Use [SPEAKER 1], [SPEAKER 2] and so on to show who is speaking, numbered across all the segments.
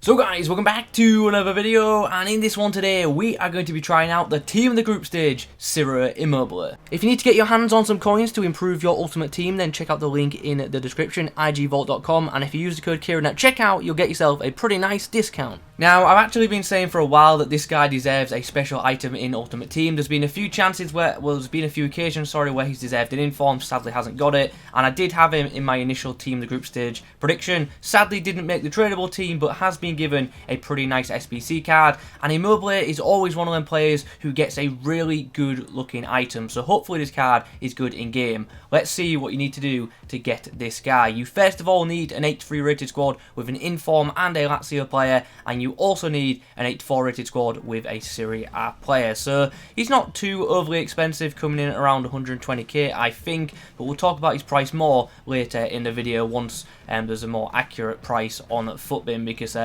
[SPEAKER 1] So guys, welcome back to another video, and in this one today we are going to be trying out the team of the group stage, Ciro Immobile. If you need to get your hands on some coins to improve your ultimate team, then check out the link in the description, igvault.com, and if you use the code Kieron at checkout, you'll get yourself a pretty nice discount. Now, I've actually been saying for a while that this guy deserves a special item in Ultimate Team. There's been a few chances where, there's been a few occasions, where he's deserved an inform, sadly hasn't got it, and I did have him in my initial team, the group stage prediction. Sadly didn't make the tradable team, but has been given a pretty nice SBC card, and Immobile is always one of them players who gets a really good looking item, so hopefully this card is good in game. Let's see what you need to do to get this guy. You first of all need an 83 rated squad with an inform and a Lazio player, and you also need an 84 rated squad with a Serie A player. So he's not too overly expensive, coming in at around 120k I think, but we'll talk about his price more later in the video once there's a more accurate price on Futbin, because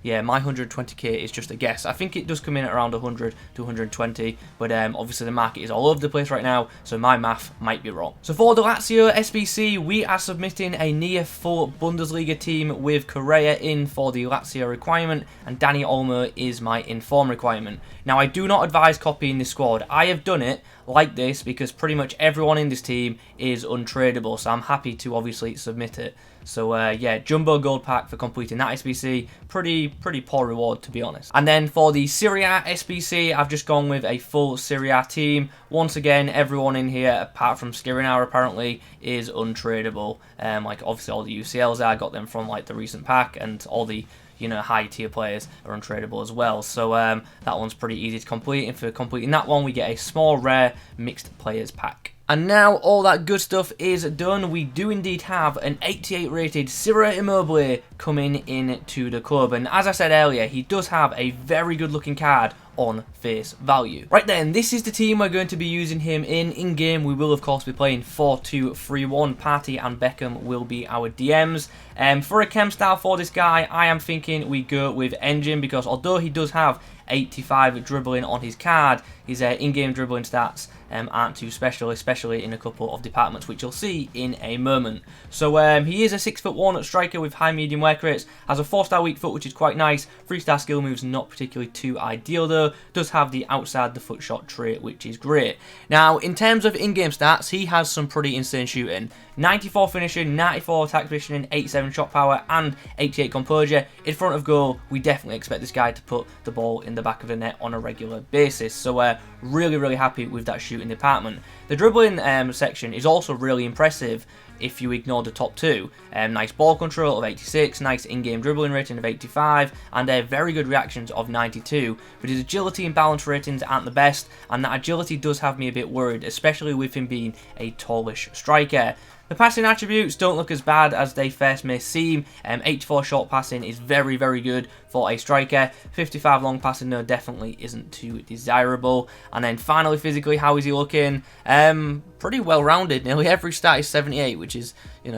[SPEAKER 1] yeah, my 120k is just a guess. I think it does come in at around 100 to 120, but obviously the market is all over the place right now, so my math might be wrong. So for the Lazio SBC, we are submitting a near full Bundesliga team with Correa in for the Lazio requirement, and Dani Olmo is my inform requirement. Now, I do not advise copying this squad. I have done it like this because pretty much everyone in this team is untradeable, so I'm happy to obviously submit it. So yeah, jumbo gold pack for completing that SBC. Pretty poor reward, to be honest. And then for the Serie A SBC, I've just gone with a full Serie A team. Once again, everyone in here, apart from Skriniar apparently, is untradeable. Like obviously all the UCLs I got them from like the recent pack, and all the high tier players are untradeable as well. So that one's pretty easy to complete, and for completing that one we get a small rare mixed players pack. And now all that good stuff is done, we do indeed have an 88 rated Ciro Immobile coming into the club, and as I said earlier, he does have a very good looking card on face value. Right then, this is the team we're going to be using him in game. We will of course be playing 4-2-3-1. Partey and Beckham will be our DMs. For a chem style for this guy, I am thinking we go with Engine, because although he does have 85 dribbling on his card, his in-game dribbling stats aren't too special, especially in a couple of departments, which you'll see in a moment. So he is a 6'1" striker with high medium work rates, has a 4-star weak foot, which is quite nice. 3-star skill moves, not particularly too ideal though. Does have the outside the foot shot trait, which is great. Now, in terms of in-game stats, he has some pretty insane shooting. 94 finishing, 94 attack positioning, 87 shot power, and 88 composure. In front of goal, we definitely expect this guy to put the ball in the back of the net on a regular basis. So we're really happy with that shooting department. The dribbling section is also really impressive if you ignore the top two. Nice ball control of 86, nice in-game dribbling rating of 85, and very good reactions of 92. But his agility and balance ratings aren't the best, and that agility does have me a bit worried, especially with him being a tallish striker. The passing attributes don't look as bad as they first may seem. 84 short passing is very good for a striker. 55 long passing, no, definitely isn't too desirable. And then finally, physically, how is he looking? Pretty well rounded. Nearly every stat is 78, which is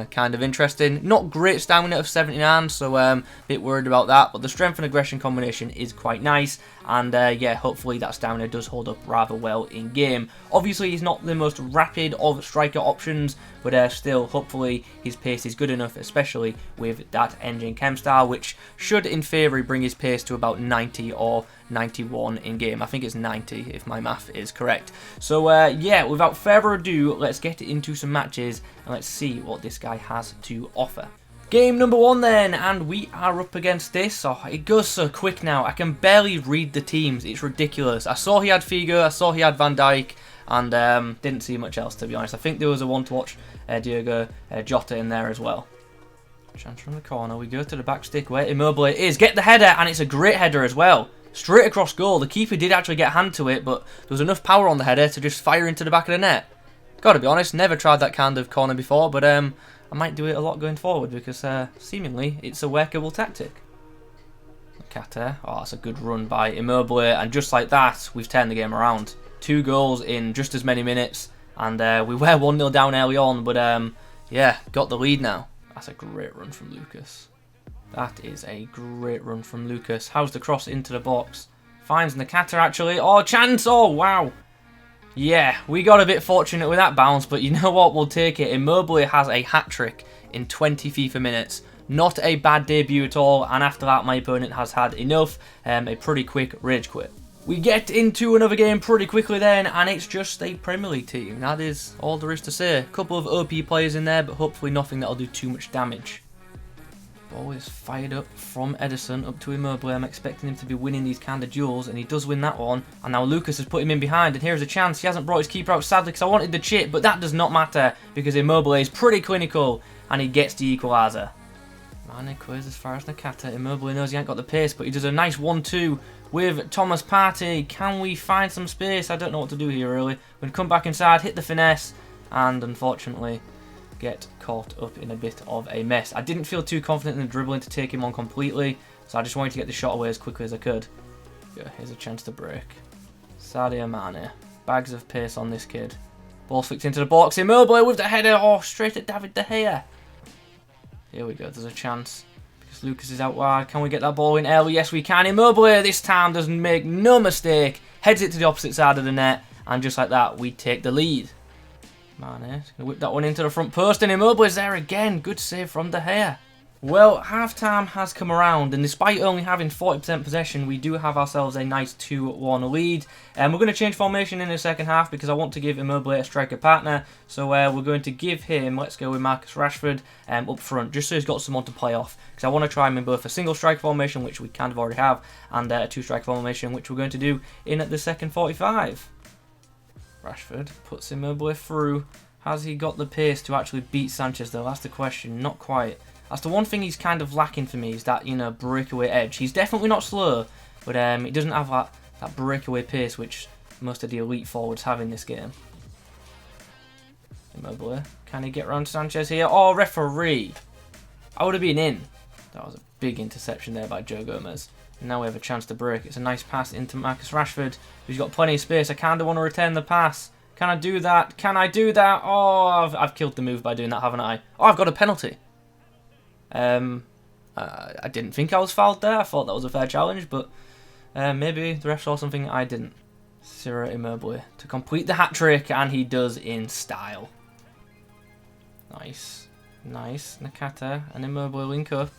[SPEAKER 1] kind of interesting. Not great stamina of 79, so a bit worried about that. But the strength and aggression combination is quite nice, and yeah, hopefully that stamina does hold up rather well in game. Obviously, he's not the most rapid of striker options, but still, hopefully his pace is good enough, especially with that engine chem style, which should in theory bring his pace to about 90 or 91 in game. I think it's 90 if my math is correct. So yeah, without further ado, let's get into some matches and let's see what this guy has to offer. Game number 1 then, and we are up against this. Oh, it goes so quick now, I can barely read the teams, it's ridiculous. I saw he had Figo, I saw he had Van Dijk, and didn't see much else, to be honest. I think there was a one to watch Diogo Jota in there as well. Chance from the corner, we go to the back stick where Immobile is, get the header, and it's a great header as well. Straight across goal. The keeper did actually get a hand to it, but there was enough power on the header to just fire into the back of the net. Gotta be honest, never tried that kind of corner before, but I might do it a lot going forward, because seemingly it's a workable tactic. Kata, oh, that's a good run by Immobile, and just like that, we've turned the game around. 2 goals in just as many minutes, and we were 1-0 down early on, but yeah, got the lead now. That's a great run from Lucas. That is a great run from Lucas. How's the cross into the box? Finds Nakata actually. Oh, chance! Oh, wow. Yeah, we got a bit fortunate with that bounce, but you know what? We'll take it. Immobile has a hat-trick in 20 FIFA minutes. Not a bad debut at all, and after that my opponent has had enough, a pretty quick rage quit. We get into another game pretty quickly then, and it's just a Premier League team. That is all there is to say. A couple of OP players in there, but hopefully nothing that'll do too much damage. Ball is fired up from Edison up to Immobile. I'm expecting him to be winning these kind of duels, and he does win that one. And now Lucas has put him in behind, and here's a chance. He hasn't brought his keeper out, sadly, because I wanted the chip, but that does not matter, because Immobile is pretty clinical, and he gets the equaliser. Mane clears as far as Nakata. Immobile knows he ain't got the pace, but he does a nice 1-2 with Thomas Partey. Can we find some space? I don't know what to do here, really. We're going to come back inside, hit the finesse, and unfortunately get caught up in a bit of a mess. I didn't feel too confident in the dribbling to take him on completely, so I just wanted to get the shot away as quickly as I could. Yeah, here's a chance to break. Sadio Mane. Bags of pace on this kid. Ball flicked into the box. Immobile with the header. Oh, straight at David De Gea. Here we go. There's a chance. Because Lucas is out wide. Can we get that ball in early? Yes, we can. Immobile this time doesn't make no mistake. Heads it to the opposite side of the net. And just like that, we take the lead. Mane is going to whip that one into the front post. And Immobile is there again. Good save from De Gea. Well, half-time has come around, and despite only having 40% possession, we do have ourselves a nice 2-1 lead. And we're going to change formation in the second half because I want to give Immobile a striker partner. So we're going to give him, let's go with Marcus Rashford up front, just so he's got someone to play off. Because I want to try him in both a single striker formation, which we kind of already have, and a two-striker formation, which we're going to do in at the second 45. Rashford puts Immobile through. Has he got the pace to actually beat Sanchez, though? That's the question. Not quite. That's the one thing he's kind of lacking for me, is that, breakaway edge. He's definitely not slow, but he doesn't have that breakaway pace which most of the elite forwards have in this game. Immobile. Can he get around Sanchez here? Oh, referee! I would have been in. That was a big interception there by Joe Gomez. And now we have a chance to break. It's a nice pass into Marcus Rashford, who's got plenty of space. I kind of want to return the pass. Can I do that? Can I do that? Oh, I've killed the move by doing that, haven't I? Oh, I've got a penalty. I didn't think I was fouled there. I thought that was a fair challenge, but maybe the ref saw something I didn't. Ciro Immobile to complete the hat-trick, and he does in style. Nice. Nice. Nakata and Immobile link up.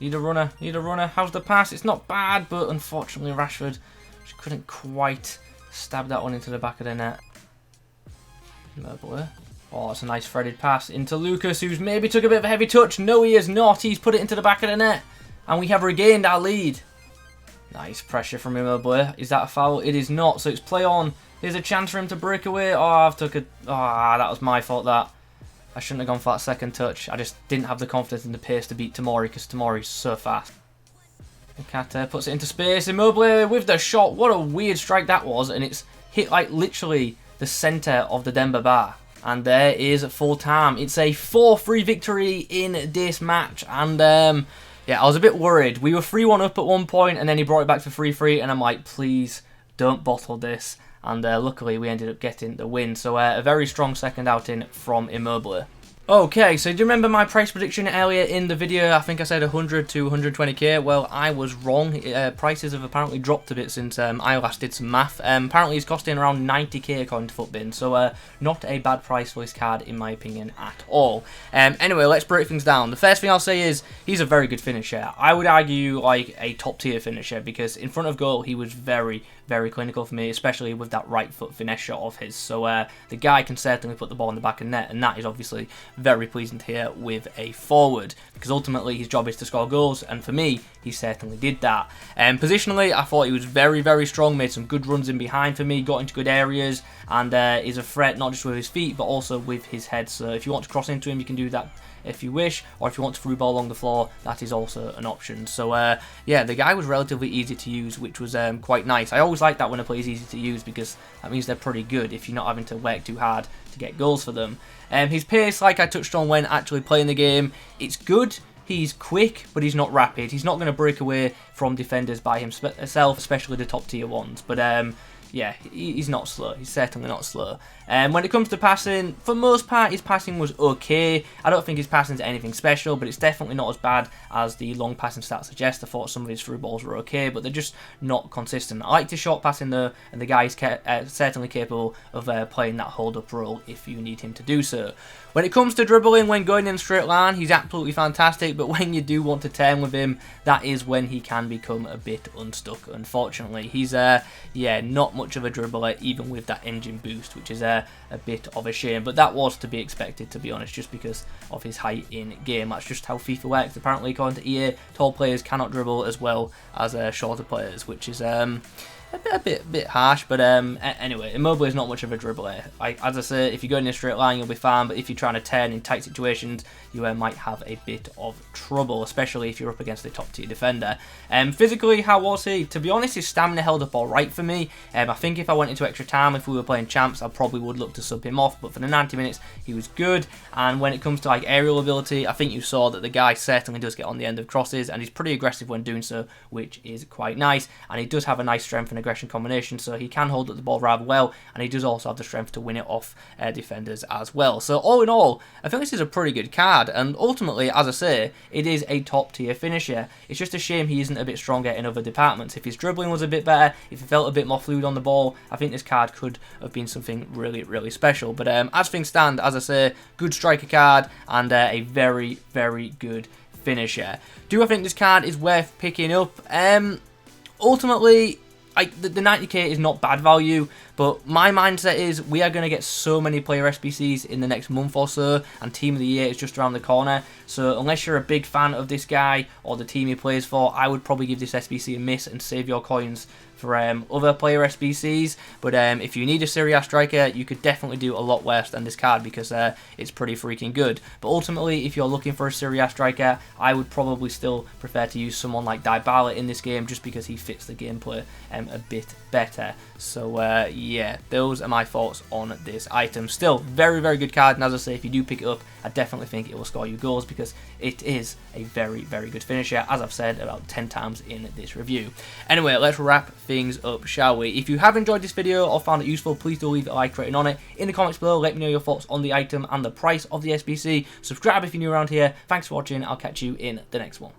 [SPEAKER 1] Need a runner. Need a runner. How's the pass? It's not bad, but unfortunately Rashford just couldn't quite stab that one into the back of the net. Immobile. Oh, it's a nice threaded pass into Lucas, who's maybe took a bit of a heavy touch. No, he is not. He's put it into the back of the net. And we have regained our lead. Nice pressure from Immobile. Is that a foul? It is not. So it's play on. Here's a chance for him to break away. Oh, I've took a... Ah, that was my fault, that. I shouldn't have gone for that second touch. I just didn't have the confidence in the pace to beat Tomori, because Tomori's so fast. Nakata puts it into space. Immobile with the shot. What a weird strike that was. And it's hit, like, literally the centre of the Denver bar. And there is full time. It's a 4-3 victory in this match. And, yeah, I was a bit worried. We were 3-1 up at one point, and then he brought it back to 3-3. And I'm like, please, don't bottle this. And luckily, we ended up getting the win. So, a very strong second outing from Immobile. Okay, so do you remember my price prediction earlier in the video? I think I said 100 to 120k. Well, I was wrong. Prices have apparently dropped a bit since I last did some math. Apparently, it's costing around 90k according to Footbin. So, not a bad price for this card, in my opinion, at all. Anyway, let's break things down. The first thing I'll say is, he's a very good finisher. I would argue, like, a top-tier finisher, because in front of goal, he was very, very clinical for me, especially with that right foot finesse shot of his. So, the guy can certainly put the ball in the back of the net, and that is obviously very pleasing to hear with a forward, because ultimately his job is to score goals, and for me, he certainly did that. Positionally, I thought he was very, very strong, made some good runs in behind for me, got into good areas, and is a threat not just with his feet, but also with his head. So if you want to cross into him, you can do that if you wish, or if you want to through ball along the floor, that is also an option. So yeah, the guy was relatively easy to use, which was quite nice. I always like that when a player is easy to use, because that means they're pretty good if you're not having to work too hard to get goals for them. His pace, like I touched on when actually playing the game, it's good. He's quick, but he's not rapid. He's not going to break away from defenders by himself, especially the top tier ones. But yeah, he's not slow. He's certainly not slow. When it comes to passing, for most part, his passing was okay. I don't think his passing is anything special, but it's definitely not as bad as the long passing stats suggest. I thought some of his through balls were okay, but they're just not consistent. I like his short passing though, and the guy is certainly capable of playing that hold-up role if you need him to do so. When it comes to dribbling, when going in a straight line, he's absolutely fantastic, but when you do want to turn with him, that is when he can become a bit unstuck, unfortunately. He's, yeah, not much of a dribbler, even with that engine boost, which is a bit of a shame, but that was to be expected, to be honest, just because of his height in game. That's just how FIFA works. Apparently, according to EA, tall players cannot dribble as well as shorter players, which is a bit harsh, but anyway, Immobile is not much of a dribbler. As I say, if you go in a straight line, you'll be fine, but if you're trying to turn in tight situations, you might have a bit of trouble, especially if you're up against a top-tier defender. Physically, how was he? To be honest, his stamina held up alright for me. I think if I went into extra time, if we were playing champs, I probably would look to sub him off, but for the 90 minutes, he was good. And when it comes to like aerial ability, I think you saw that the guy certainly does get on the end of crosses, and he's pretty aggressive when doing so, which is quite nice. And he does have a nice strength and aggression combination, so he can hold up the ball rather well, and he does also have the strength to win it off defenders as well. So all in all, I think this is a pretty good card, and ultimately, as I say, it is a top tier finisher. It's just a shame he isn't a bit stronger in other departments. If his dribbling was a bit better, if he felt a bit more fluid on the ball, I think this card could have been something really, really special. But as things stand, as I say, good striker card and a very, very good finisher. Do I think this card is worth picking up? Ultimately, the 90k is not bad value, but my mindset is we are going to get so many player SBCs in the next month or so, and Team of the Year is just around the corner. So unless you're a big fan of this guy or the team he plays for, I would probably give this SBC a miss and save your coins for other player SBCs. But if you need a Serie A striker, you could definitely do a lot worse than this card because it's pretty freaking good. But ultimately, if you're looking for a Serie A striker, I would probably still prefer to use someone like Dybala in this game just because he fits the gameplay a bit better. So yeah, those are my thoughts on this item. Still, very, very good card, and as I say, if you do pick it up, I definitely think it will score you goals because it is a very, very good finisher, as I've said about 10 times in this review. Anyway, let's wrap things up, shall we? If you have enjoyed this video or found it useful, please do leave a like rating on it. In the comments below, let me know your thoughts on the item and the price of the SBC. Subscribe if you're new around here. Thanks for watching. I'll catch you in the next one.